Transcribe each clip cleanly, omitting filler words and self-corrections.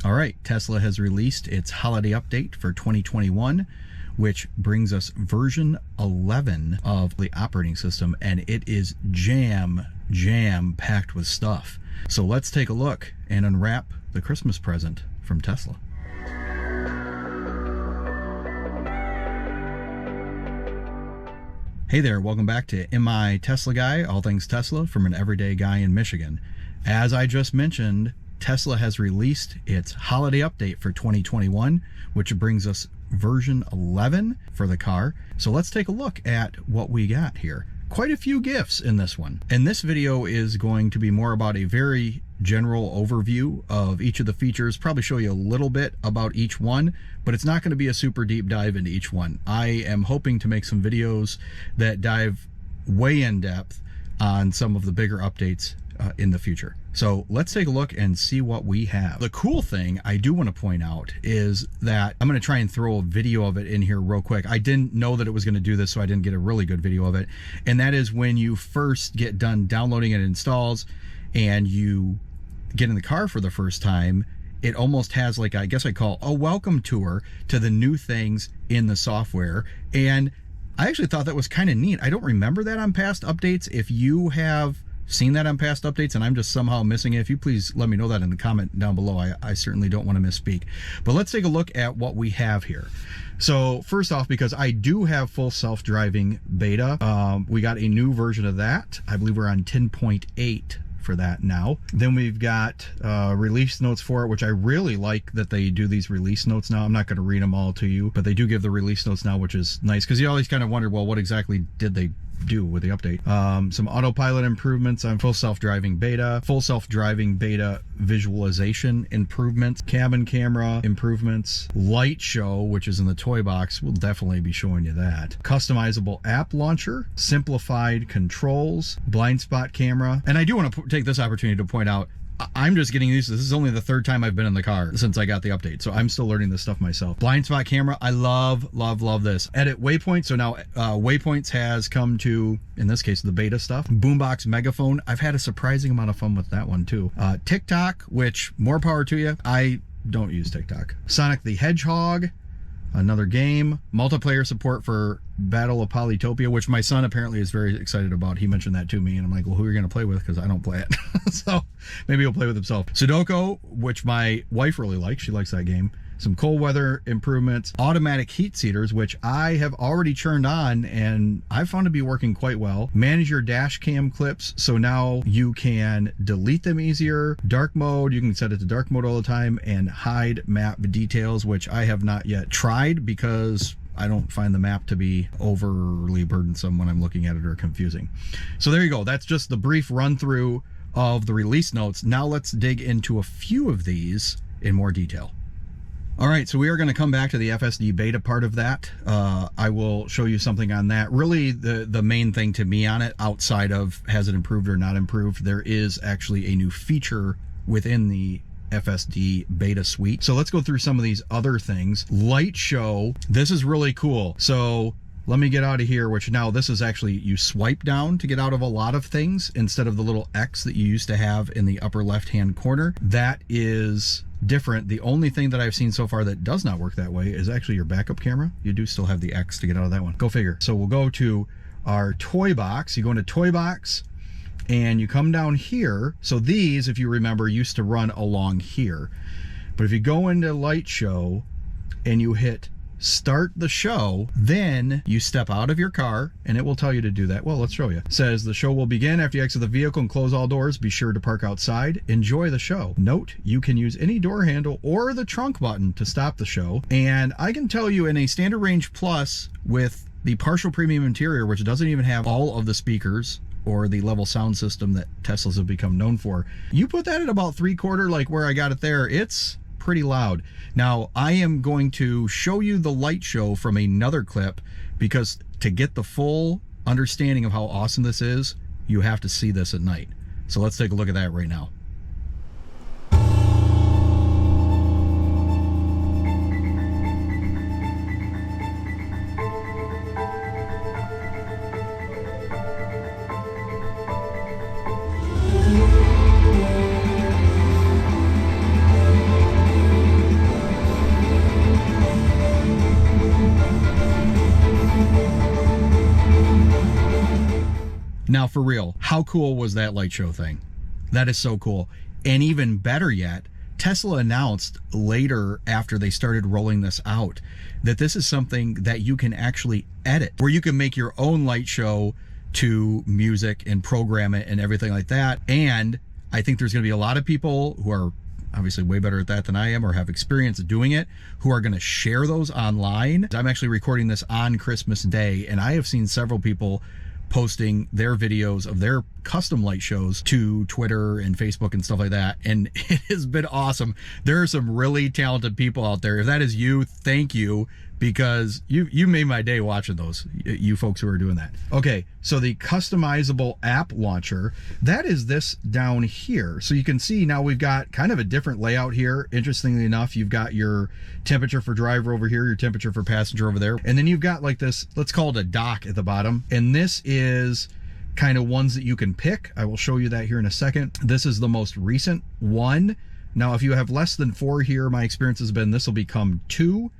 All right, Tesla has released its holiday update for 2021, which brings us version 11 of the operating system, and it is jam-packed with stuff. So let's take a look and unwrap the Christmas present from Tesla. Hey there, welcome back to Am I Tesla Guy? All things Tesla from an everyday guy in Michigan. As I just mentioned, Tesla has released its holiday update for 2021, which brings us version 11 for the car. So let's take a look at what we got here. Quite a few gifts in this one. And this video is going to be more about a very general overview of each of the features, probably show you a little bit about each one, but it's not going to be a super deep dive into each one. I am hoping to make some videos that dive way in depth on some of the bigger updates in the future. So let's take a look and see what we have. The cool thing I do want to point out is that I'm going to try and throw a video of it in here real quick. I didn't know that it was going to do this, so I didn't get a really good video of it. And that is when you first get done downloading it installs and you get in the car for the first time, it almost has like, I guess I call a welcome tour to the new things in the software. And I actually thought that was kind of neat. I don't remember that on past updates. If you have seen that on past updates and I'm just somehow missing it, if you please let me know that in the comment down below. I certainly don't want to misspeak. But let's take a look at what we have here. So first off, because I do have full self-driving beta, we got a new version of that. I believe we're on 10.8 for that now. Then we've got release notes for it, which I really like that they do these release notes now. I'm not going to read them all to you, but they do give the release notes now, which is nice because you always kind of wonder, well, what exactly did they do with the update? Some autopilot improvements on full self-driving beta visualization improvements, cabin camera improvements, light show, which is in the toy box. We'll definitely be showing you that. Customizable app launcher, simplified controls, blind spot camera. And I do want to take this opportunity to point out, I'm just getting used to this. This is only the third time I've been in the car since I got the update, so I'm still learning this stuff myself. Blind spot camera, I love this. Edit Waypoints, so now Waypoints has come to, in this case, the beta stuff. Boombox Megaphone, I've had a surprising amount of fun with that one too. TikTok, which more power to you. I don't use TikTok. Sonic the Hedgehog, another game. Multiplayer support for Battle of Polytopia, which my son apparently is very excited about. He mentioned that to me, and I'm like, well, who are you going to play with? Because I don't play it. So maybe he'll play with himself. Sudoku, which my wife really likes. She likes that game. Some cold weather improvements. Automatic heat seaters, which I have already turned on, and I've found to be working quite well. Manage your dash cam clips, so now you can delete them easier. Dark mode, you can set it to dark mode all the time, and hide map details, which I have not yet tried because I don't find the map to be overly burdensome when I'm looking at it or confusing. So there you go. That's just the brief run through of the release notes. Now let's dig into a few of these in more detail. All right, so we are going to come back to the FSD Beta part of that. I will show you something on that. Really, the main thing to me on it, outside of has it improved or not improved, there is actually a new feature within the FSD Beta suite. So let's go through some of these other things. Light show, this is really cool. So let me get out of here, which now this is actually, you swipe down to get out of a lot of things instead of the little X that you used to have in the upper left-hand corner. That is different. The only thing that I've seen so far that does not work that way is actually your backup camera. You do still have the X to get out of that one. Go figure. So we'll go to our toy box. You go into toy box and you come down here. So these, if you remember, used to run along here. But if you go into light show and you hit start the show, then you step out of your car and it will tell you to do that. Well, let's show you. It says the show will begin after you exit the vehicle and close all doors. Be sure to park outside. Enjoy the show. Note, you can use any door handle or the trunk button to stop the show. And I can tell you, in a standard range plus with the partial premium interior, which doesn't even have all of the speakers or the level sound system that Teslas have become known for, you put that at about 3/4, like where I got it there, it's pretty loud. Now, I am going to show you the light show from another clip, because to get the full understanding of how awesome this is, you have to see this at night. So let's take a look at that right now. Now for real, how cool was that light show thing? That is so cool. And even better yet, Tesla announced later after they started rolling this out that this is something that you can actually edit, where you can make your own light show to music and program it and everything like that. And I think there's going to be a lot of people who are obviously way better at that than I am or have experience doing it, who are going to share those online. I'm actually recording this on Christmas Day, and I have seen several people posting their videos of their custom light shows to Twitter and Facebook and stuff like that, and it has been awesome. There are some really talented people out there. If that is you, thank you, because you made my day watching those, you folks who are doing that. Okay, so the customizable app launcher, that is this down here. So you can see now we've got kind of a different layout here. Interestingly enough, you've got your temperature for driver over here, your temperature for passenger over there, and then you've got like this, let's call it a dock at the bottom, and this is kind of ones that you can pick. I will show you that here in a second. This is the most recent one. Now, if you have less than 4 here, my experience has been this will become 2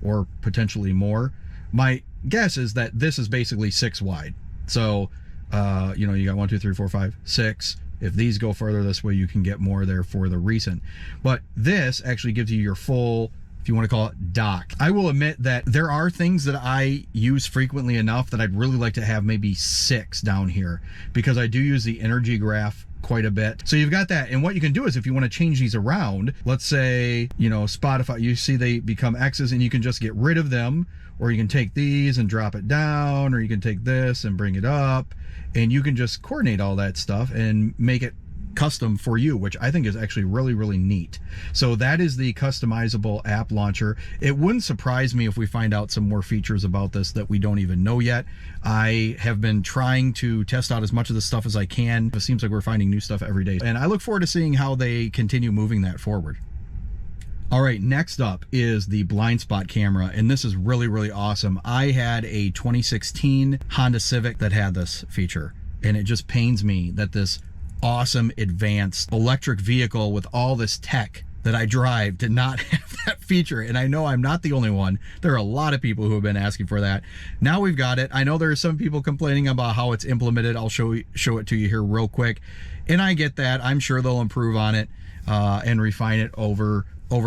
or potentially more. My guess is that this is basically 6 wide. So, you know, you got 1, 2, 3, 4, 5, 6. If these go further this way, you can get more there for the recent. But this actually gives you your full, if you want to call it, dock. I will admit that there are things that I use frequently enough that I'd really like to have maybe 6 down here, because I do use the energy graph quite a bit. So you've got that, and what you can do is if you want to change these around, let's say, you know, Spotify, you see they become X's and you can just get rid of them, or you can take these and drop it down, or you can take this and bring it up, and you can just coordinate all that stuff and make it custom for you, which I think is actually really, really neat. So that is the customizable app launcher. It wouldn't surprise me if we find out some more features about this that we don't even know yet. I have been trying to test out as much of this stuff as I can. It seems like we're finding new stuff every day, and I look forward to seeing how they continue moving that forward. All right, next up is the blind spot camera, and this is really, really awesome. I had a 2016 Honda Civic that had this feature, and it just pains me that this awesome advanced electric vehicle with all this tech that I drive did not have that feature. And I know I'm not the only one. There are a lot of people who have been asking for that. Now we've got it. I know there are some people complaining about how it's implemented. I'll show it to you here real quick. And I get that. I'm sure they'll improve on it and refine it over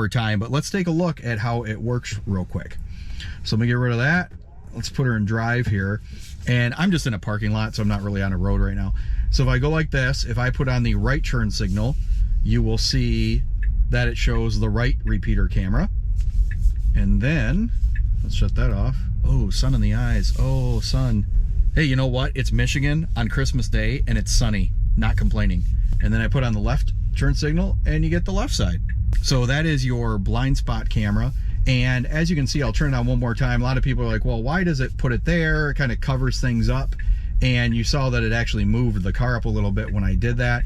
time. But let's take a look at how it works real quick. So let me get rid of that. Let's put her in drive here. And I'm just in a parking lot, so I'm not really on a road right now. So if I go like this, if I put on the right turn signal, you will see that it shows the right repeater camera. And then, let's shut that off. Oh, sun in the eyes. Oh, sun. Hey, you know what? It's Michigan on Christmas Day, and it's sunny. Not complaining. And then I put on the left turn signal, and you get the left side. So that is your blind spot camera. And as you can see, I'll turn it on one more time. A lot of people are like, well, why does it put it there? It kind of covers things up. And you saw that it actually moved the car up a little bit when I did that.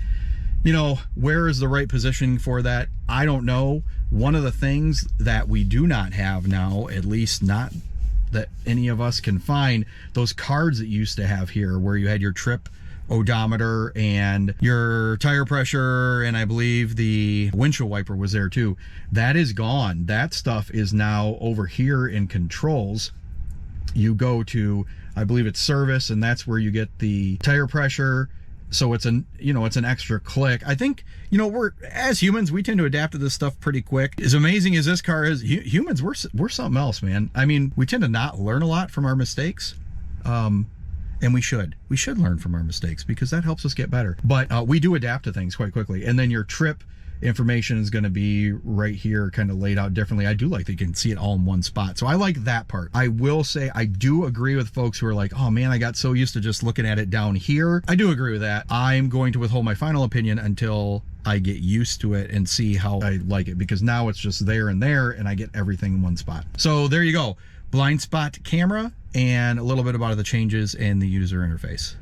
You know, where is the right positioning for that? I don't know. One of the things that we do not have now, at least not that any of us can find, those cards that you used to have here where you had your trip odometer and your tire pressure, and I believe the windshield wiper was there too. That is gone. That stuff is now over here in controls. You go to, I believe it's service, and that's where you get the tire pressure. So it's an, you know, it's an extra click. I think, you know, we're, as humans, we tend to adapt to this stuff pretty quick. As amazing as this car is, humans, we're something else, man. I mean, we tend to not learn a lot from our mistakes. And we should learn from our mistakes, because that helps us get better. But we do adapt to things quite quickly. And then your trip information is going to be right here, kind of laid out differently. I do like that you can see it all in one spot. So I like that part. I will say I do agree with folks who are like, oh man, I got so used to just looking at it down here. I do agree with that. I'm going to withhold my final opinion until I get used to it and see how I like it, because now it's just there and there, and I get everything in one spot. So there you go. Blind spot camera, and a little bit about the changes in the user interface.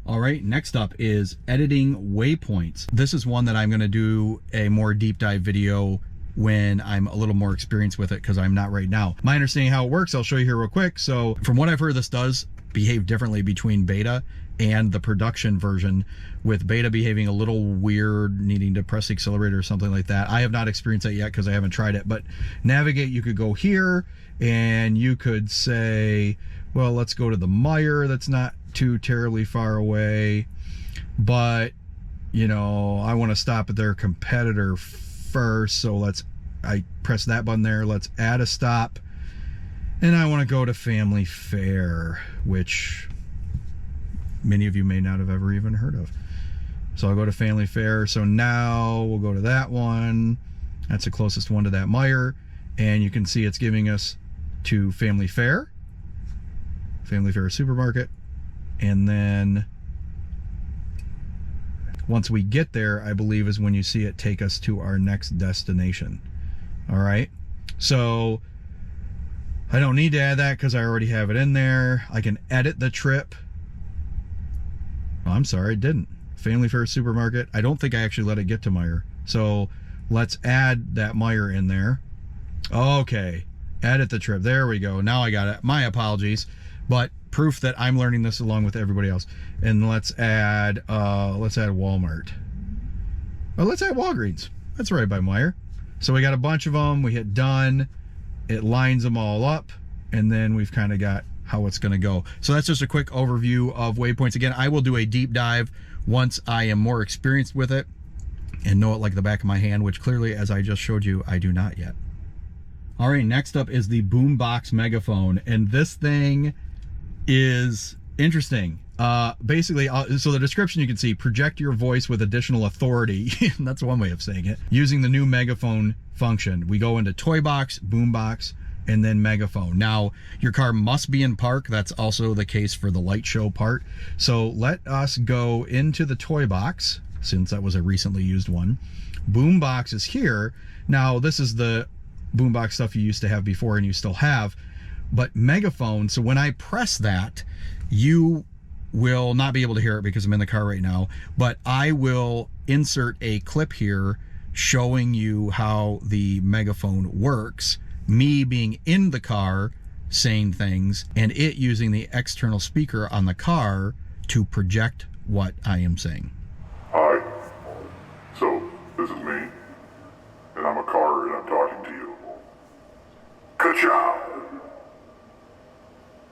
All right, next up is editing waypoints. This is one that I'm going to do a more deep dive video when I'm a little more experienced with it, because I'm not right now. My understanding how it works, I'll show you here real quick. So from what I've heard, this does behave differently between beta and the production version, with beta behaving a little weird, needing to press the accelerator or something like that. I have not experienced that yet because I haven't tried it. But navigate, you could go here and you could say, well, let's go to the mire that's not too terribly far away, but you know, I want to stop at their competitor first, so I press that button there. Let's add a stop, and I want to go to Family Fare, which many of you may not have ever even heard of. So I'll go to Family Fare. So now we'll go to that one. That's the closest one to that Meijer, and you can see it's giving us to Family Fare Supermarket, and then once we get there, I believe is when you see it take us to our next destination. All right, so I don't need to add that because I already have it in there. I can edit the trip. Oh, I'm sorry, it didn't. Family Fare Supermarket. I don't think I actually let it get to Meijer. So let's add that Meijer in there. Okay, edit the trip. There we go. Now I got it. My apologies, but proof that I'm learning this along with everybody else. And let's add Walmart. Oh, let's add Walgreens. That's right by Meijer. So we got a bunch of them. We hit done. It lines them all up, and then we've kind of got how it's going to go. So that's just a quick overview of Waypoints. Again, I will do a deep dive once I am more experienced with it and know it like the back of my hand, which clearly, as I just showed you, I do not yet. All right, next up is the Boombox Megaphone, and this thing is interesting. Basically, so the description you can see, project your voice with additional authority. That's one way of saying it. Using the new Megaphone function. We go into Toy Box, Boombox, and then Megaphone. Now, your car must be in park. That's also the case for the light show part. So let us go into the Toy Box, since that was a recently used one. Boombox is here. Now, this is the Boombox stuff you used to have before and you still have. But Megaphone, so when I press that, you will not be able to hear it because I'm in the car right now, but I will insert a clip here showing you how the Megaphone works, me being in the car saying things, and it using the external speaker on the car to project what I am saying. Hi, so this is me, and I'm a car and I'm talking to you. Ka-chow!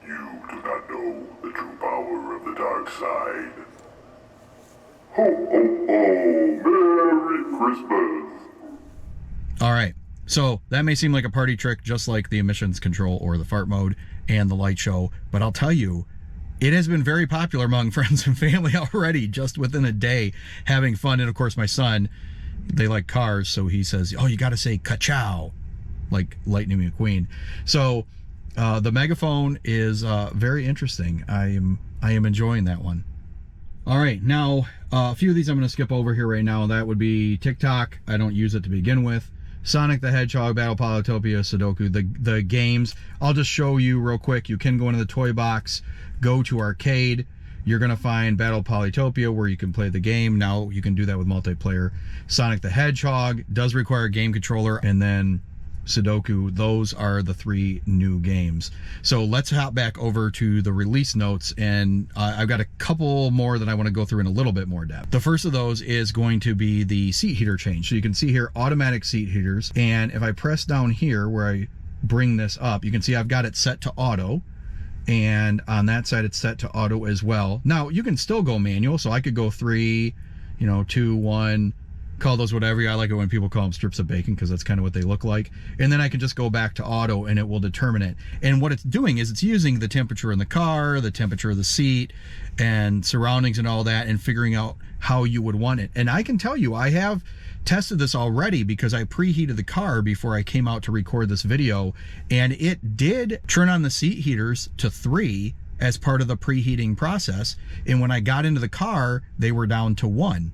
You do not know the true power of the dark side. Ho, ho, ho! Merry Christmas! All right, so that may seem like a party trick, just like the emissions control or the fart mode and the light show, but I'll tell you, it has been very popular among friends and family already, just within a day, having fun. And of course, my son, they like cars, so he says, oh, you got to say ka-chow, like Lightning McQueen. So the Megaphone is very interesting. I am enjoying that one. All right, now a few of these I'm going to skip over here right now. That would be TikTok. I don't use it to begin with. Sonic the Hedgehog, Battle Polytopia, Sudoku, the games. I'll just show you real quick. You can go into the Toy Box, go to Arcade. You're going to find Battle Polytopia where you can play the game. Now you can do that with multiplayer. Sonic the Hedgehog does require a game controller, and then Sudoku. Those are the three new games. So let's hop back over to the release notes, and I've got a couple more that I want to go through in a little bit more depth. The first of those is going to be the seat heater change. So you can see here automatic seat heaters, and if I press down here where I bring this up, you can see I've got it set to auto, and on that side it's set to auto as well. Now you can still go manual, so I could go 3, 2, 1, call those whatever. I like it when people call them strips of bacon because that's kind of what they look like. And then I can just go back to auto and it will determine it. And what it's doing is it's using the temperature in the car, the temperature of the seat, and surroundings and all that, and figuring out how you would want it. And I can tell you, I have tested this already because I preheated the car before I came out to record this video, and it did turn on the seat heaters to 3 as part of the preheating process. And when I got into the car, they were down to 1.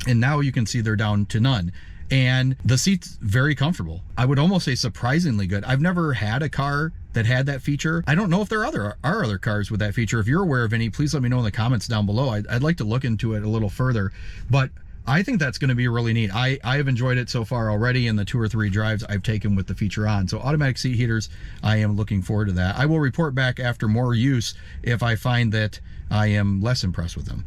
And now you can see they're down to none. And the seat's very comfortable. I would almost say surprisingly good. I've never had a car that had that feature. I don't know if there are other cars with that feature. If you're aware of any, please let me know in the comments down below. I'd like to look into it a little further. But I think that's going to be really neat. I have enjoyed it so far already in the 2 or 3 drives I've taken with the feature on. So automatic seat heaters, I am looking forward to that. I will report back after more use if I find that I am less impressed with them.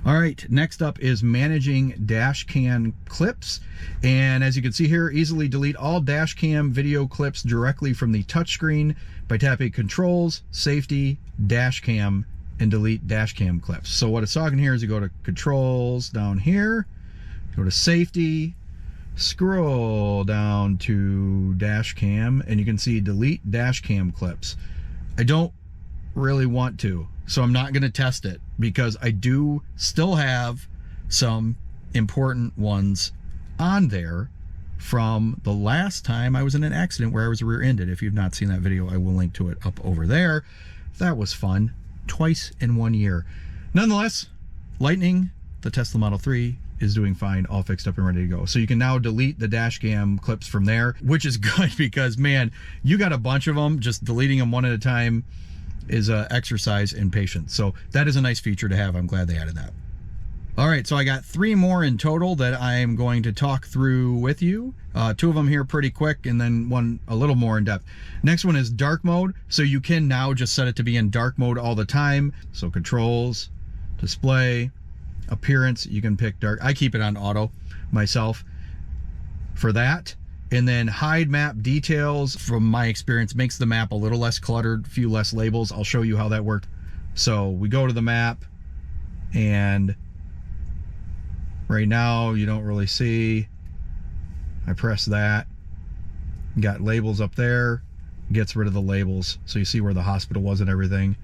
All right, next up is managing Dashcam clips. And as you can see here, easily delete all Dashcam video clips directly from the touchscreen by tapping Controls, Safety, Dashcam, and delete dash cam clips. So what it's talking here is you go to controls down here, go to safety, scroll down to dash cam, and you can see delete dash cam clips. I don't really want to, so I'm not going to test it because I do still have some important ones on there from the last time I was in an accident where I was rear-ended. If you've not seen that video, I will link to it up over there. That was fun. Twice in 1 year. Nonetheless, Lightning, the Tesla Model 3, is doing fine, all fixed up and ready to go. So you can now delete the dash cam clips from there, which is good because, man, you got a bunch of them. Just deleting them one at a time is an exercise in patience. So that is a nice feature to have. I'm glad they added that. All right, so I got 3 more in total that I'm going to talk through with you. 2 of them here pretty quick, and then one a little more in depth. Next one is dark mode. So you can now just set it to be in dark mode all the time. So controls, display, appearance, you can pick dark. I keep it on auto myself for that. And then hide map details, from my experience, makes the map a little less cluttered, few less labels. I'll show you how that worked. So we go to the map, and right now you don't really see. I press that, got labels up there, gets rid of the labels, so you see where the hospital was and everything,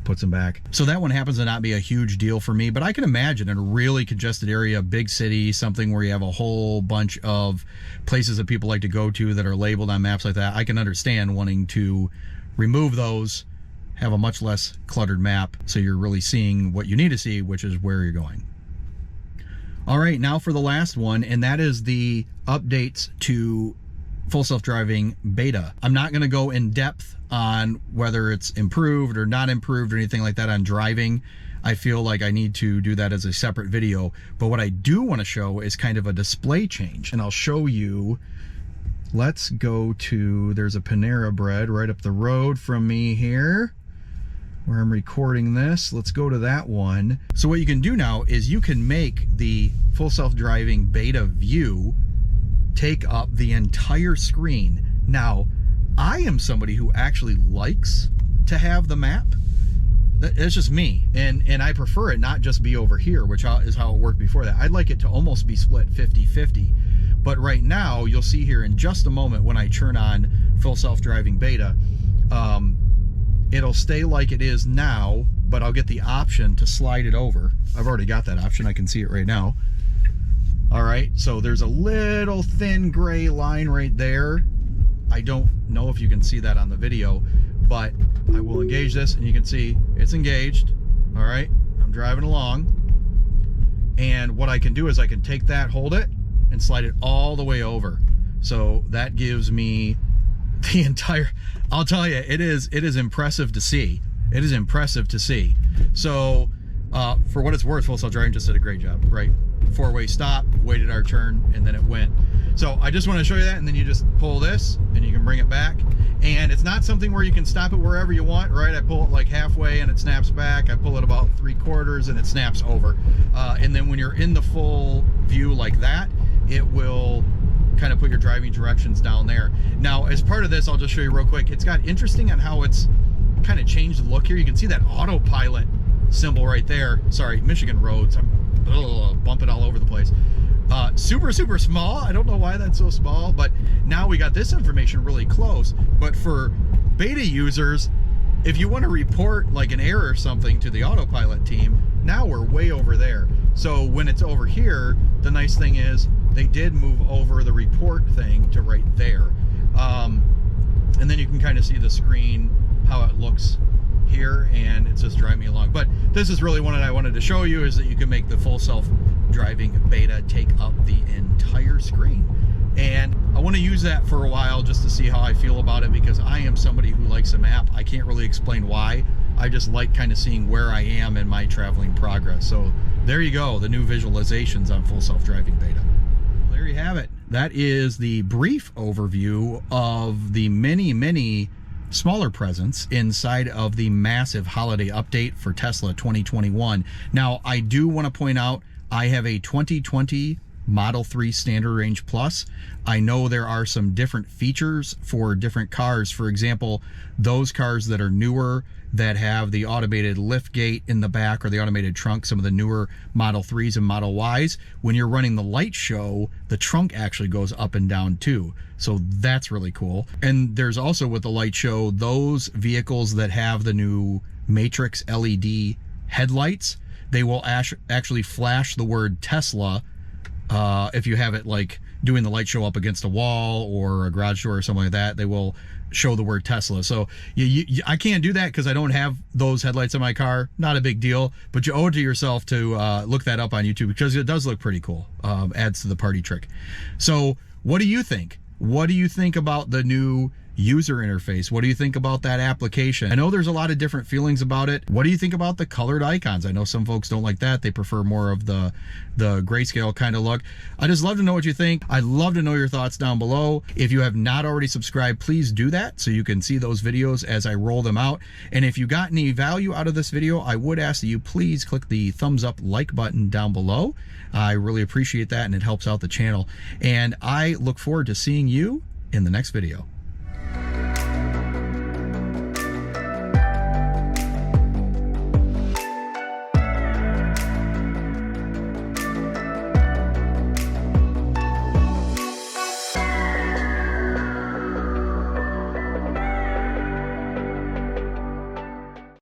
puts them back. So that one happens to not be a huge deal for me, but I can imagine in a really congested area, big city, something where you have a whole bunch of places that people like to go to that are labeled on maps like that, I can understand wanting to remove those, have a much less cluttered map, so you're really seeing what you need to see, which is where you're going. All right, now for the last one, and that is the updates to Full Self-Driving Beta. I'm not going to go in depth on whether it's improved or not improved or anything like that on driving. I feel like I need to do that as a separate video. But what I do want to show is kind of a display change. And I'll show you. Let's go to, there's a Panera Bread right up the road from me here, where I'm recording this. Let's go to that one. So what you can do now is you can make the Full Self-Driving Beta view take up the entire screen. Now, I am somebody who actually likes to have the map. It's just me, and I prefer it not just be over here, which is how it worked before that. I'd like it to almost be split 50-50. But right now, you'll see here in just a moment when I turn on Full Self-Driving Beta, it'll stay like it is now, but I'll get the option to slide it over. I've already got that option. I can see it right now. All right, so there's a little thin gray line right there. I don't know if you can see that on the video, but I will engage this and you can see it's engaged. All right, I'm driving along. And what I can do is I can take that, hold it, and slide it all the way over. So that gives me the entire, I'll tell you, it is impressive to see. It is impressive to see. So for what it's worth, Full Self-Driving just did a great job, right? 4-way stop, waited our turn, and then it went. So I just want to show you that, and then you just pull this and you can bring it back. And it's not something where you can stop it wherever you want, right? I pull it like halfway and it snaps back. I pull it about 3/4 and it snaps over. And then when you're in the full view like that, it will kind of put your driving directions down there. Now, as part of this, I'll just show you real quick. It's got interesting on how it's kind of changed the look here. You can see that autopilot symbol right there. Sorry, Michigan roads. I'm bumping all over the place. Super small. I don't know why that's so small, but now we got this information really close. But for beta users, if you want to report like an error or something to the autopilot team, now we're way over there. So when it's over here, the nice thing is they did move over the report thing to right there. And then you can kind of see the screen, how it looks here, and it's just driving me along. But this is really one that I wanted to show you, is that you can make the Full Self-Driving Beta take up the entire screen. And I want to use that for a while just to see how I feel about it, because I am somebody who likes a map. I can't really explain why. I just like kind of seeing where I am in my traveling progress. So there you go, the new visualizations on Full Self-Driving Beta. There you have it. That is the brief overview of the many smaller presents inside of the massive holiday update for Tesla 2021. Now, I do want to point out, I have a 2020 Model 3 Standard Range Plus. I know there are some different features for different cars. For example, those cars that are newer, that have the automated lift gate in the back or the automated trunk, some of the newer Model 3s and Model Ys, when you're running the light show, the trunk actually goes up and down too. So that's really cool. And there's also with the light show, those vehicles that have the new Matrix LED headlights, they will actually flash the word Tesla if you have it like doing the light show up against a wall or a garage door or something like that. They will show the word Tesla. So I can't do that because I don't have those headlights in my car. Not a big deal, but you owe it to yourself to look that up on YouTube because it does look pretty cool. Adds to the party trick. So what do you think? What do you think about the new user interface? What do you think about that application? I know there's a lot of different feelings about it. What do you think about the colored icons? I know some folks don't like that. They prefer more of the grayscale kind of look. I just love to know what you think. I'd love to know your thoughts down below. If you have not already subscribed, please do that so you can see those videos as I roll them out. And if you got any value out of this video, I would ask that you please click the thumbs up like button down below. I really appreciate that and it helps out the channel. And I look forward to seeing you in the next video.